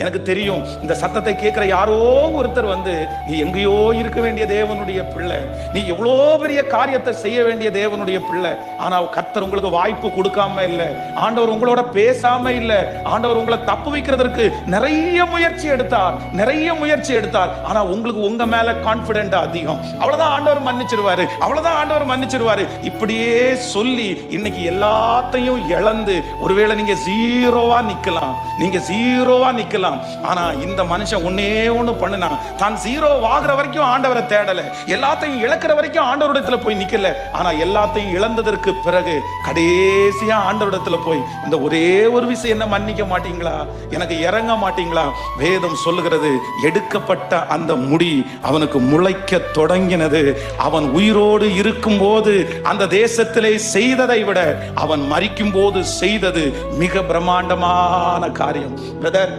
எனக்கு தெரியும் இந்த சத்தத்தை கேட்கிற யாரோ ஒருத்தர் நீ எங்கேயோ இருக்க வேண்டிய தேவனுடைய பிள்ளை, நீ எவ்வளோ பெரிய காரியத்தை செய்ய வேண்டிய தேவனுடைய பிள்ளை. ஆனா கர்த்தர் உங்களுக்கு வாய்ப்பு கொடுக்காம இல்ல, ஆண்டவர் உங்களோட பேசாம இல்ல, ஆண்டவர் உங்களை தப்பு வைக்கிறதுக்கு நிறைய முயற்சி எடுத்தார். ஆனா உங்களுக்கு உங்க மேல கான்பிடென்ட் அதிகம். அவ்வளவுதான் ஆண்டவர் மன்னிச்சிருவாரு. இப்படியே சொல்லி இன்னைக்கு எல்லாத்தையும் இழந்து ஒருவேளை நீங்க ஜீரோவா நிக்கலாம். ஆனா இந்த மனுஷன் ஒன்னே ஒண்ணு பண்ணுனா, தான் ஜீரோ ஆகுற வரைக்கும் ஆண்டவரை தேடல, எல்லாத்தையும் இழக்கிற வரைக்கும் ஆண்டவரிடத்துல போய் நிக்கல. ஆனா எல்லாத்தையும் இழந்ததற்கு பிறகு கடைசியா ஆண்டவரிடத்துல போய் இந்த ஒரே ஒரு விஷயம், என்ன மன்னிக்க மாட்டீங்களா, எனக்கு இறங்க மாட்டீங்களா? வேதம் சொல்லுகிறது, எடுக்கப்பட்ட அந்த முடி அவனுக்கு முளைக்க தொடங்கினது. அவன் உயிரோடு இருக்கும் போது அந்த தேசத்திலே செய்ததை விட அவன் மரிக்கும் போது செய்தது மிக பிரம்மாண்டமான காரியம். பிரதர்,